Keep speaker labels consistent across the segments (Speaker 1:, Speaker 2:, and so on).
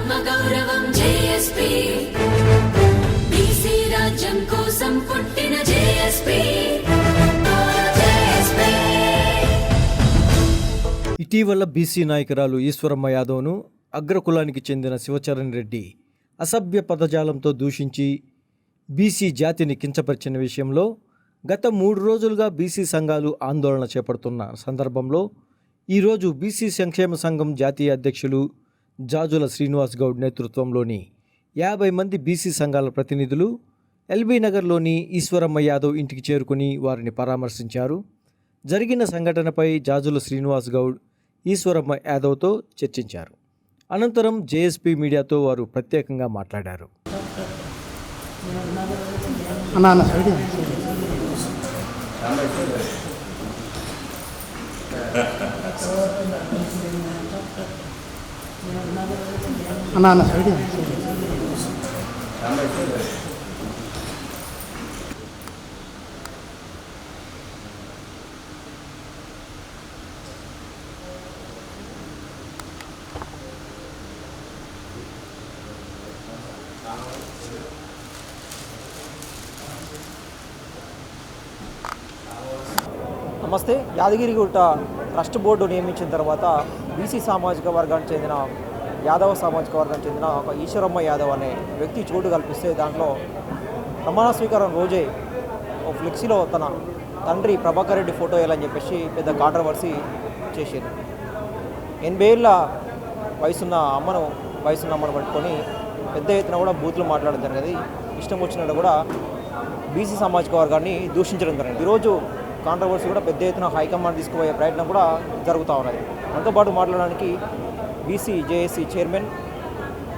Speaker 1: ఆత్మగౌరవం JSP BC రాజ్యం కోసం పుట్టిన జేఎస్పీ.
Speaker 2: ఇటీవల బీసీ నాయకురాలు ఈశ్వరమ్మ యాదవ్ను అగ్రకులానికి చెందిన శివచరణ్ రెడ్డి అసభ్య పదజాలంతో దూషించి బీసీ జాతిని కించపరిచిన విషయంలో గత 3 రోజులుగా బీసీ సంఘాలు ఆందోళన చేపడుతున్న సందర్భంలో ఈరోజు బీసీ సంక్షేమ సంఘం జాతీయ అధ్యక్షులు జాజుల శ్రీనివాస్ గౌడ్ నేతృత్వంలోని 50 మంది బీసీ సంఘాల ప్రతినిధులు ఎల్బీ నగర్లోని ఈశ్వరమ్మ యాదవ్ ఇంటికి చేరుకుని వారిని పరామర్శించారు. జరిగిన సంఘటనపై జాజుల శ్రీనివాస్ గౌడ్ ఈశ్వరమ్మ యాదవ్తో చర్చించారు. అనంతరం జేఎస్పీ మీడియాతో వారు ప్రత్యేకంగా మాట్లాడారు.
Speaker 3: నమస్తే. యాదగిరిగుట్ట ట్రస్ట్ బోర్డు నియమించిన తర్వాత బీసీ సామాజిక వర్గానికి చెందిన యాదవ సామాజిక వర్గానికి చెందిన ఒక ఈశ్వరమ్మ యాదవ్ అనే వ్యక్తి చోటు కల్పిస్తే దాంట్లో ప్రమాణ స్వీకారం రోజే ఒక ఫ్లెక్సీలో తన తండ్రి ప్రభాకర్ రెడ్డి ఫోటో వేయాలని చెప్పేసి పెద్ద కాంట్రవర్సీ చేసేది. 80 ఏళ్ళ వయసున్న అమ్మను పట్టుకొని పెద్ద ఎత్తున కూడా బూతులు మాట్లాడడం జరిగేది. ఇష్టం వచ్చినట్టు కూడా బీసీ సామాజిక వర్గాన్ని దూషించడం జరిగింది. ఈరోజు కాంట్రవర్సీ కూడా పెద్ద ఎత్తున హైకమాండ్ తీసుకుపోయే ప్రయత్నం కూడా జరుగుతూ ఉన్నది. మనతో పాటు మాట్లాడడానికి బీసీ జేఏసీ చైర్మన్,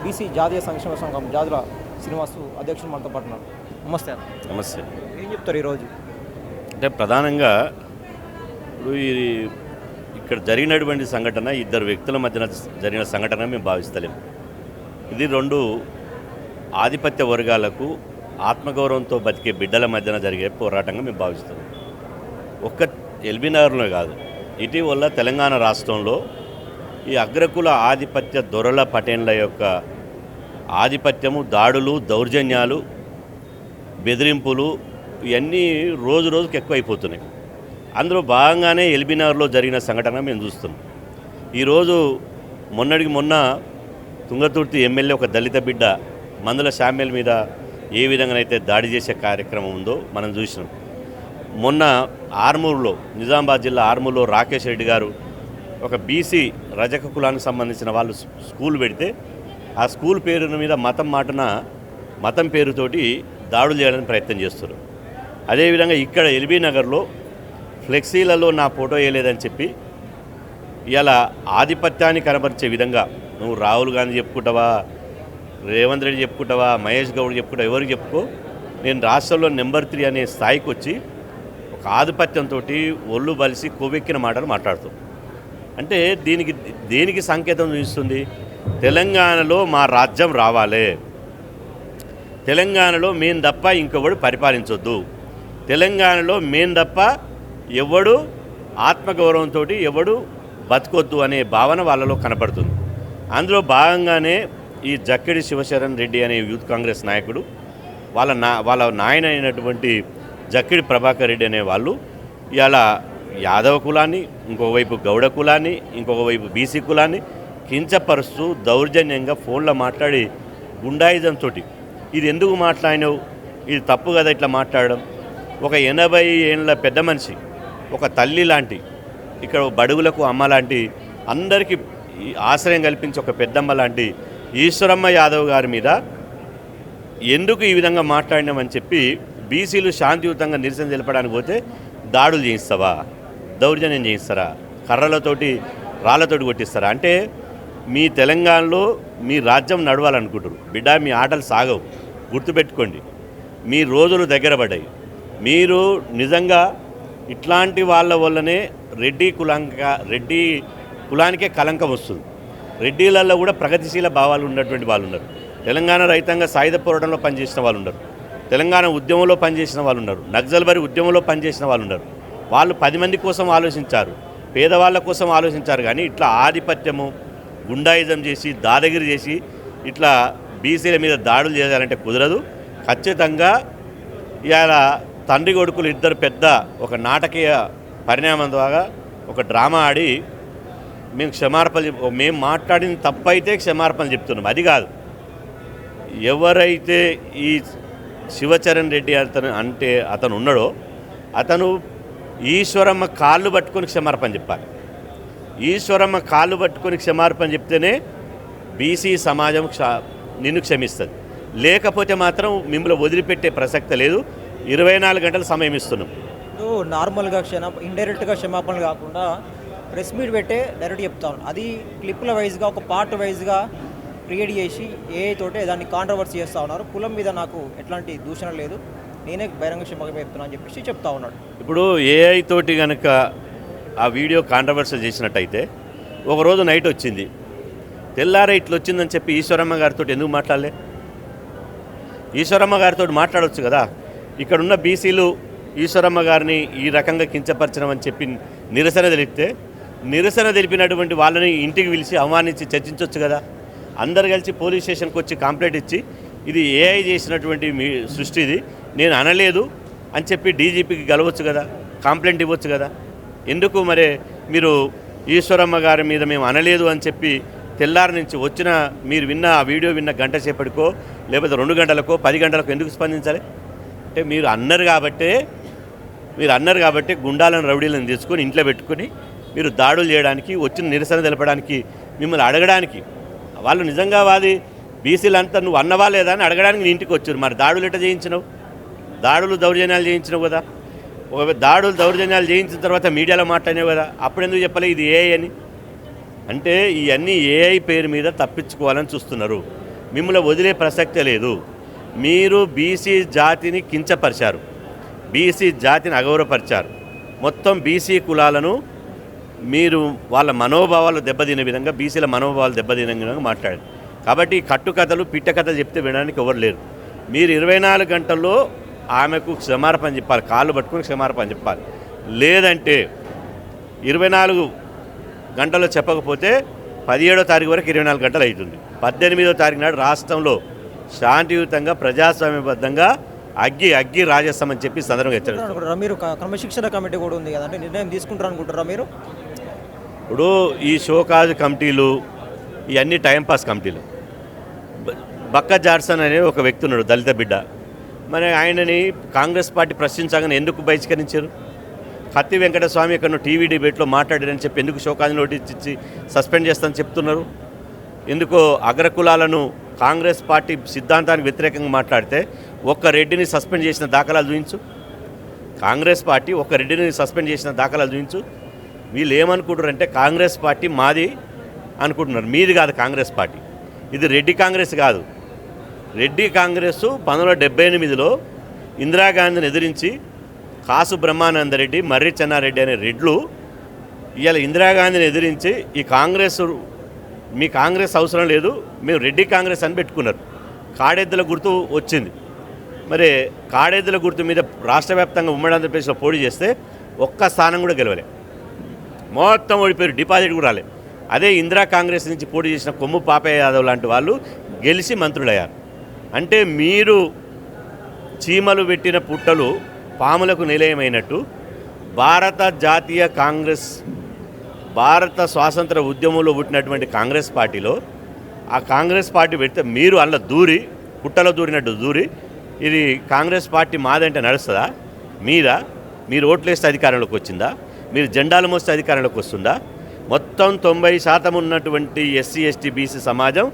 Speaker 3: బీసీ జాతీయ సంక్షేమ సంఘం జాజుల శ్రీనివాస్ అధ్యక్షులు మనతో పాటు ఉన్నారు. నమస్తే.
Speaker 4: నమస్తే.
Speaker 3: ఏం చెప్తారు ఈరోజు?
Speaker 4: అంటే ప్రధానంగా ఇప్పుడు ఇక్కడ జరిగినటువంటి సంఘటన 2 వ్యక్తుల మధ్యన జరిగిన సంఘటన మేము భావిస్తలేము. ఇది 2 ఆధిపత్య వర్గాలకు ఆత్మగౌరవంతో బతికే బిడ్డల మధ్యన జరిగే పోరాటంగా మేము భావిస్తున్నాం. ఒక్క ఎల్బీ నగర్లో కాదు, ఇటీవల తెలంగాణ రాష్ట్రంలో ఈ అగ్రకుల ఆధిపత్య దొరల పటేన్ల యొక్క ఆధిపత్యము, దాడులు, దౌర్జన్యాలు, బెదిరింపులు ఇవన్నీ రోజు రోజుకి ఎక్కువైపోతున్నాయి. అందులో భాగంగానే ఎల్బీ నగర్లో జరిగిన సంఘటన మేము చూస్తున్నాం. ఈరోజు మొన్నటికి మొన్న తుంగతుర్తి ఎమ్మెల్యే ఒక దళిత బిడ్డ మందుల శామ్యుల్ మీద ఏ విధంగానైతే దాడి చేసే కార్యక్రమం ఉందో మనం చూసినాం. మొన్న ఆర్మూర్లో, నిజామాబాద్ జిల్లా ఆర్మూర్లో రాకేష్ రెడ్డి గారు ఒక బీసీ రజక కులానికి సంబంధించిన వాళ్ళు స్కూల్ పెడితే ఆ స్కూల్ పేరు మీద మతం పేరుతోటి దాడులు చేయడానికి ప్రయత్నం చేస్తారు. అదేవిధంగా ఇక్కడ ఎల్బీ నగర్లో ఫ్లెక్సీలలో నా ఫోటో వేయలేదని చెప్పి ఇలా ఆధిపత్యాన్ని కనబరిచే విధంగా నువ్వు రాహుల్ గాంధీ చెప్పుకుంటావా, రేవంత్ రెడ్డి చెప్పుకుంటావా, మహేష్ గౌడ్ చెప్పుకుంటావా, ఎవరికి చెప్పుకో, నేను రాష్ట్రంలో నెంబర్ 3 అనే స్థాయికి వచ్చి ఒక ఆధిపత్యంతో ఒళ్ళు బలిసి కొవ్వెక్కిన మాటలు మాట్లాడుతాం. అంటే దేనికి సంకేతం చూపిస్తుంది? తెలంగాణలో మా రాజ్యం రావాలి, తెలంగాణలో మేము తప్ప ఇంకెవడు పరిపాలించొద్దు, తెలంగాణలో మేము తప్ప ఎవడు ఆత్మగౌరవంతో ఎవడు బతకొద్దు అనే భావన వాళ్ళలో కనపడుతుంది. అందులో భాగంగానే ఈ జక్కిడి శివశరణ్ రెడ్డి అనే యూత్ కాంగ్రెస్ నాయకుడు, వాళ్ళ నాయన అయినటువంటి జక్కిడి ప్రభాకర్ రెడ్డి అనే వాళ్ళు ఇలా యాదవ కులాన్ని, ఇంకోవైపు గౌడ కులాన్ని, ఇంకొక వైపు బీసీ కులాన్ని కించపరుస్తూ దౌర్జన్యంగా ఫోన్లో మాట్లాడి గుండాయిజంతో ఇది ఎందుకు మాట్లాడినావు, ఇది తప్పు కదా ఇట్లా మాట్లాడడం. ఒక 80 ఏళ్ళ పెద్ద మనిషి, ఒక తల్లి లాంటి, ఇక్కడ బడుగులకు అమ్మ లాంటి అందరికీ ఆశ్రయం కల్పించి ఒక పెద్దమ్మ లాంటి ఈశ్వరమ్మ యాదవ్ గారి మీద ఎందుకు ఈ విధంగా మాట్లాడినామని చెప్పి బీసీలు శాంతియుతంగా నిరసన తెలపడానికి పోతే దాడులు చేయిస్తావా, దౌర్జన్యం చేయిస్తారా, కర్రలతోటి రాళ్లతోటి కొట్టిస్తారా? అంటే మీ తెలంగాణలో మీ రాజ్యం నడవాలనుకుంటారు బిడ్డ, మీ ఆటలు సాగవు, గుర్తుపెట్టుకోండి. మీ రోజులు దగ్గర పడ్డాయి. మీరు నిజంగా ఇట్లాంటి వాళ్ళ వల్లనే రెడ్డి కులానికే కలంకం వస్తుంది. రెడ్డిలలో కూడా ప్రగతిశీల భావాలు ఉన్నటువంటి వాళ్ళు ఉన్నారు. తెలంగాణ రైతాంగ సాయుధ పోరాటంలో పనిచేసిన వాళ్ళు ఉన్నారు, తెలంగాణ ఉద్యమంలో పనిచేసిన వాళ్ళు ఉన్నారు, నక్సల్బరీ ఉద్యమంలో పనిచేసిన వాళ్ళు ఉన్నారు. వాళ్ళు 10 మంది కోసం ఆలోచించారు, పేదవాళ్ళ కోసం ఆలోచించారు. కానీ ఇట్లా ఆధిపత్యము, గుండాయిజం చేసి, దాదాగిరి చేసి ఇట్లా బీసీల మీద దాడులు చేయాలంటే కుదరదు. ఖచ్చితంగా ఇవాళ తండ్రి కొడుకులు ఇద్దరు పెద్ద ఒక నాటకీయ పరిణామం ద్వారా ఒక డ్రామా ఆడి మేము మాట్లాడిన తప్పైతే క్షమార్పణ చెప్తున్నాం. అది కాదు, ఎవరైతే ఈ శివచరణ్ రెడ్డి అతను ఉన్నాడో అతను ఈశ్వరమ్మ కాళ్ళు పట్టుకొని క్షమార్పణ చెప్పాలి. ఈశ్వరమ్మ కాళ్ళు పట్టుకొని క్షమార్పణ చెప్తేనే బీసీ సమాజం నిన్ను క్షమిస్తుంది. లేకపోతే మాత్రం మిమ్మల్ని వదిలిపెట్టే ప్రసక్తి లేదు. 24 గంటల సమయం ఇస్తున్నాం.
Speaker 3: నార్మల్గా ఇండైరెక్ట్గా క్షమాపణలు కాకుండా ప్రెస్ మీట్ పెట్టే డైరెక్ట్ చెప్తాను. అది క్లిప్ల వైజ్గా ఒక పార్ట్ వైజ్గా క్రియేట్ చేసి తోటే దాన్ని కాంట్రవర్సీ చేస్తూ ఉన్నారు. కులం మీద నాకు ఎట్లాంటి దూషణ లేదు, నేనే బహిరంగ క్షమాపణ చెప్తున్నా అని చెప్పేసి చెప్తా ఉన్నాడు.
Speaker 4: ఇప్పుడు ఏఐ తోటి కనుక ఆ వీడియో కాంట్రవర్సీ చేసినట్టయితే ఒకరోజు నైట్ వచ్చింది, తెల్లారే ఇట్లా వచ్చిందని చెప్పి ఈశ్వరమ్మ గారితో ఎందుకు మాట్లాడలే? ఈశ్వరమ్మ గారితో మాట్లాడవచ్చు కదా. ఇక్కడున్న బీసీలు ఈశ్వరమ్మ గారిని ఈ రకంగా కించపరచడం అని చెప్పి నిరసన తెలిపినటువంటి వాళ్ళని ఇంటికి పిలిచి అవమానించి చర్చించవచ్చు కదా. అందరు కలిసి పోలీస్ స్టేషన్కి వచ్చి కంప్లైంట్ ఇచ్చి ఇది ఏఐ చేసినటువంటి మీ సృష్టి, ఇది నేను అనలేదు అని చెప్పి డీజీపీకి గెలవచ్చు కదా, కంప్లైంట్ ఇవ్వచ్చు కదా. ఎందుకు మరి మీరు ఈశ్వరమ్మ గారి మీద మేము అనలేదు అని చెప్పి తెల్లారి నుంచి వచ్చిన మీరు విన్న ఆ వీడియో విన్న గంట సేపటికో లేకపోతే 2 గంటలకో 10 గంటలకో ఎందుకు స్పందించాలి? అంటే మీరు అన్నారు కాబట్టి గుండాలను రౌడీలను తెచ్చుకొని ఇంట్లో పెట్టుకొని మీరు దాడులు చేయడానికి, వచ్చిన నిరసన తెలపడానికి, మిమ్మల్ని అడగడానికి, వాళ్ళు నిజంగా వాది బీసీలంతా నువ్వు అన్నవా లేదా అని అడగడానికి నీ ఇంటికి వచ్చారు. మరి దాడులు ఎట్లా చేయించినావు? దాడులు దౌర్జన్యాలు చేయించినావు కదా. ఒక దాడులు దౌర్జన్యాలు చేయించిన తర్వాత మీడియాలో మాట్లాడినావు కదా, అప్పుడు ఎందుకు చెప్పలే ఇది ఏఐ అని? అంటే ఇవన్నీ ఏఐ పేరు మీద తప్పించుకోవాలని చూస్తున్నారు. మిమ్మల్ని వదిలే ప్రసక్తే లేదు. మీరు బీసీ జాతిని కించపరిచారు, బీసీ జాతిని అగౌరవపరిచారు. మొత్తం బీసీ కులాలను మీరు వాళ్ళ మనోభావాలు దెబ్బతినే విధంగా, బీసీల మనోభావాలు దెబ్బతినే విధంగా మాట్లాడారు. కాబట్టి కట్టుకథలు పిట్టకథలు చెప్తే వినడానికి ఎవరు లేరు. మీరు 24 గంటల్లో ఆమెకు క్షమార్పణ చెప్పాలి, కాళ్ళు పట్టుకుని క్షమార్పణ చెప్పాలి. లేదంటే 24 గంటల్లో చెప్పకపోతే 17వ తారీఖు వరకు 24 గంటలు అవుతుంది. 18వ తారీఖు నాడు రాష్ట్రంలో శాంతియుతంగా ప్రజాస్వామ్యబద్ధంగా అగ్గి రాజేస్తామని చెప్పి సందర్భంగా హెచ్చరిస్తున్నారు.
Speaker 3: మీరు క్రమశిక్షణ కమిటీ కూడా ఉంది కదంటే, నిర్ణయం తీసుకుంటారు అనుకుంటారా మీరు?
Speaker 4: ఇప్పుడు ఈ షోకాజ్ కమిటీలు ఇవన్నీ టైంపాస్ కమిటీలు. బక్క జార్సన్ అనే ఒక వ్యక్తి ఉన్నాడు, దళిత బిడ్డ. మరి ఆయనని కాంగ్రెస్ పార్టీ ప్రశ్నించగానే ఎందుకు బహిష్కరించారు? కత్తి వెంకటస్వామి ఎక్కడ టీవీ డిబేట్లో మాట్లాడారని చెప్పి ఎందుకు షోకాజ్ నోటీస్ ఇచ్చి సస్పెండ్ చేస్తానని చెప్తున్నారు? ఎందుకో అగ్రకులాలను కాంగ్రెస్ పార్టీ సిద్ధాంతానికి వ్యతిరేకంగా మాట్లాడితే ఒక్క రెడ్డిని సస్పెండ్ చేసిన దాఖలాలు చూపించు. కాంగ్రెస్ పార్టీ ఒక్క రెడ్డిని సస్పెండ్ చేసిన దాఖలాలు చూపించు. వీళ్ళు ఏమనుకుంటారంటే కాంగ్రెస్ పార్టీ మాది అనుకుంటున్నారు. మీది కాదు కాంగ్రెస్ పార్టీ, ఇది రెడ్డి కాంగ్రెస్ కాదు. రెడ్డి కాంగ్రెస్ 1978లో ఇందిరాగాంధీని ఎదిరించి కాసు బ్రహ్మానందరెడ్డి, మర్రి చెన్నారెడ్డి అనే రెడ్లు ఇవాళ ఇందిరాగాంధీని ఎదిరించి మీ కాంగ్రెస్ అవసరం లేదు, మేము రెడ్డి కాంగ్రెస్ అని పెట్టుకున్నారు. కాడెద్దుల గుర్తు వచ్చింది. మరి కాడెద్దుల గుర్తు మీద రాష్ట్ర వ్యాప్తంగా ఉమ్మడి ఆంధ్రప్రదేశ్లో పోటీ చేస్తే ఒక్క స్థానం కూడా గెలవలే, మొత్తం ఓడిపోయారు, డిపాజిట్ కూడా రాలే. అదే ఇందిరా కాంగ్రెస్ నుంచి పోటీ చేసిన కొమ్ము పాపయ్య యాదవ్ లాంటి వాళ్ళు గెలిచి మంత్రులయ్యారు. అంటే మీరు చీమలు పెట్టిన పుట్టలు పాములకు నిలయమైనట్టు భారత జాతీయ కాంగ్రెస్, భారత స్వాతంత్ర ఉద్యమంలో పుట్టినటువంటి కాంగ్రెస్ పార్టీలో ఆ కాంగ్రెస్ పార్టీ పెడితే మీరు అందులో దూరి, పుట్టలో దూరినట్టు దూరి ఇది కాంగ్రెస్ పార్టీ మాదంటే నడుస్తుందా? మీరు ఓట్లేస్తే అధికారంలోకి వచ్చిందా? మీరు జెండాలు మోస్తే అధికారంలోకి వస్తుందా? మొత్తం 90% ఉన్నటువంటి ఎస్సీ ఎస్టీ బీసీ సమాజం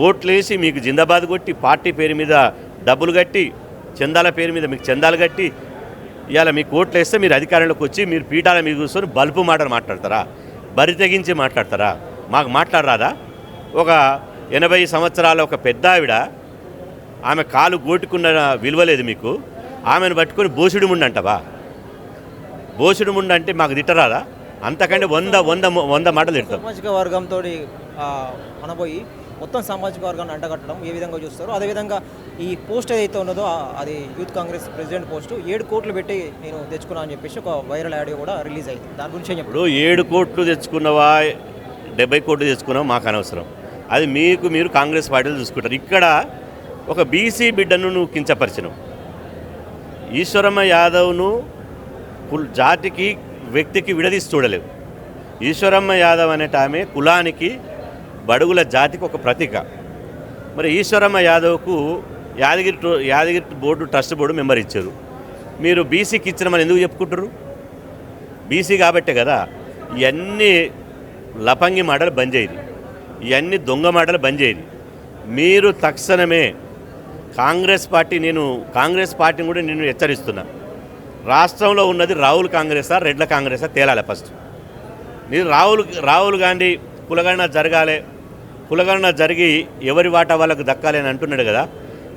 Speaker 4: ఓట్లేసి మీకు జిందాబాద్ కొట్టి, పార్టీ పేరు మీద డబ్బులు కట్టి, చందాల పేరు మీద మీకు చందాలు కట్టి ఇవాళ మీకు ఓట్లు వేస్తే మీరు అధికారంలోకి వచ్చి మీరు పీఠాల మీద కూర్చొని బల్పు మాటలు మాట్లాడతారా? బరి తెగించి మాట్లాడతారా? మాకు మాట్లాడరాదా? ఒక 80 సంవత్సరాల ఒక పెద్ద ఆవిడ, ఆమె కాలు గోటుకున్న విలువలేదు మీకు, ఆమెను పట్టుకొని బోసుడు ముండు అంటవా? బోసుడు ముండు అంటే మాకు తిట్టరాదా? అంతకంటే 100 మాటలు తిడతాం.
Speaker 3: సామాజిక వర్గంతో అనబోయి మొత్తం సామాజిక వర్గాన్ని అంటగట్టడం ఏ విధంగా చూస్తారు? అదేవిధంగా ఈ పోస్ట్ ఏదైతే ఉన్నదో అది యూత్ కాంగ్రెస్ ప్రెసిడెంట్ పోస్టు 7 కోట్లు పెట్టి నేను తెచ్చుకున్నా అని చెప్పేసి ఒక వైరల్ ఆడియో కూడా రిలీజ్ అయింది. దాని గురించి
Speaker 4: ఇప్పుడు 7 కోట్లు తెచ్చుకున్నవా 70 కోట్లు తెచ్చుకున్నావా మాకు అనవసరం. అది మీరు కాంగ్రెస్ పార్టీలు చూసుకుంటారు. ఇక్కడ ఒక బీసీ బిడ్డను నువ్వు కించపరిచినావు. ఈశ్వరమ్మ యాదవ్ను జాతికి వ్యక్తికి విడదీసి చూడలేవు. ఈశ్వరమ్మ యాదవ్ అనేట ఆమె కులానికి బడుగుల జాతికి ఒక ప్రతీక. మరి ఈశ్వరమ్మ యాదవ్కు Yadagiri board trust board member ఇచ్చారు. మీరు బీసీకి ఇచ్చినామని ఎందుకు చెప్పుకుంటారు? బీసీ కాబట్టే కదా. ఇవన్నీ లపంగి మాటలు బంద్ చేయదు, ఇవన్నీ దొంగ మాటలు బంద్ చేయదు. మీరు తక్షణమే కాంగ్రెస్ పార్టీని కూడా నేను హెచ్చరిస్తున్నా. రాష్ట్రంలో ఉన్నది రాహుల్ కాంగ్రెసా రెడ్ల కాంగ్రెసా తేలాలి ఫస్ట్. మీరు రాహుల్ గాంధీ కులగణన జరగాలి, కులగణన జరిగి ఎవరి వాటా వాళ్ళకు దక్కాలి అని అంటున్నాడు కదా.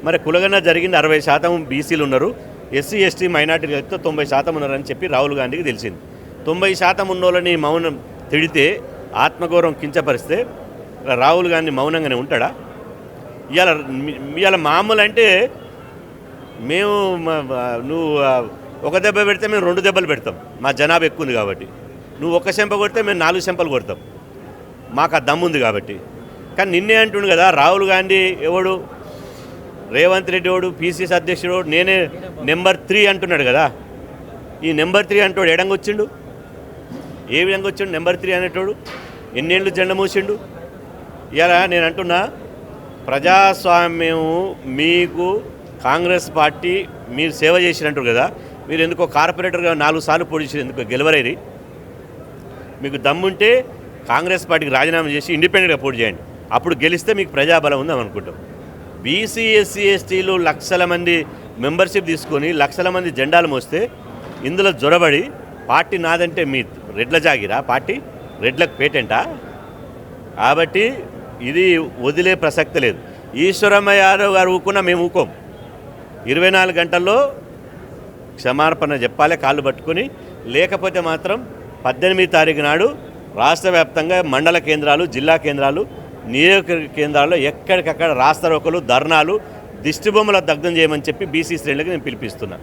Speaker 4: మరి కులగణన జరిగింది 60% బీసీలు ఉన్నారు, ఎస్సీ ఎస్టీ మైనార్టీలు కలిపితే 90% ఉన్నారని చెప్పి రాహుల్ గాంధీకి తెలిసింది. 90% ఉన్నోళ్ళని మౌనం తిడితే, ఆత్మగౌరవం కించపరిస్తే రాహుల్ గాంధీ మౌనంగానే ఉంటాడా? ఇవాళ మామూలు అంటే నువ్వు ఒక దెబ్బ పెడితే మేము 2 దెబ్బలు పెడతాం, మా జనాభా ఎక్కువ ఉంది కాబట్టి. నువ్వు ఒక చెంప కొడితే మేము 4 చెంపలు కొడతాం, మాకు ఆ దమ్ము ఉంది కాబట్టి. కానీ నిన్నే అంటుండు కదా రాహుల్ గాంధీ ఎవడు, రేవంత్ రెడ్డి ఎవడు, పీసీసీ అధ్యక్షుడు, నేనే నెంబర్ 3 అంటున్నాడు కదా. ఈ నెంబర్ 3 అంటాడు ఎడంగా వచ్చిండు, ఏ విధంగా వచ్చిండు నెంబర్ 3 అనేటోడు? ఎన్నేళ్ళు జెండా మూసిండు? ఇలా నేను అంటున్నా, ప్రజాస్వామ్యం మీకు కాంగ్రెస్ పార్టీ మీరు సేవ చేసినట్టు కదా. మీరు ఎందుకో కార్పొరేటర్గా 4 సార్లు పోటీ చేసి ఎందుకో గెలవరేది. మీకు దమ్ముంటే కాంగ్రెస్ పార్టీకి రాజీనామా చేసి ఇండిపెండెంట్గా పోటీ చేయండి, అప్పుడు గెలిస్తే మీకు ప్రజాబలం ఉందాం అనుకుంటాం. బీసీ ఎస్సీ ఎస్టీలు లక్షల మంది మెంబర్షిప్ తీసుకొని లక్షల మంది జెండాలు మోస్తే ఇందులో జొరబడి పార్టీ నాదంటే మీ రెడ్ల జాగిరా, పార్టీ రెడ్లకు పేటెంటా? కాబట్టి ఇది వదిలే ప్రసక్తి లేదు. ఈశ్వరమ్మ యాదవ్ గారు ఊకున్నా మేము ఊకోం. 24 గంటల్లో క్షమాపణ చెప్పాలి కాళ్ళు పట్టుకొని. లేకపోతే మాత్రం 18 తారీఖు నాడు రాష్ట్ర వ్యాప్తంగా మండల కేంద్రాలు, జిల్లా కేంద్రాలు, నియోజక కేంద్రాల్లో ఎక్కడికక్కడ రాస్తారోకలు, ధర్నాలు, దిష్టిబొమ్మల దగ్ధం చేయమని చెప్పి బీసీ శ్రేణులకు నేను పిలిపిస్తున్నాను.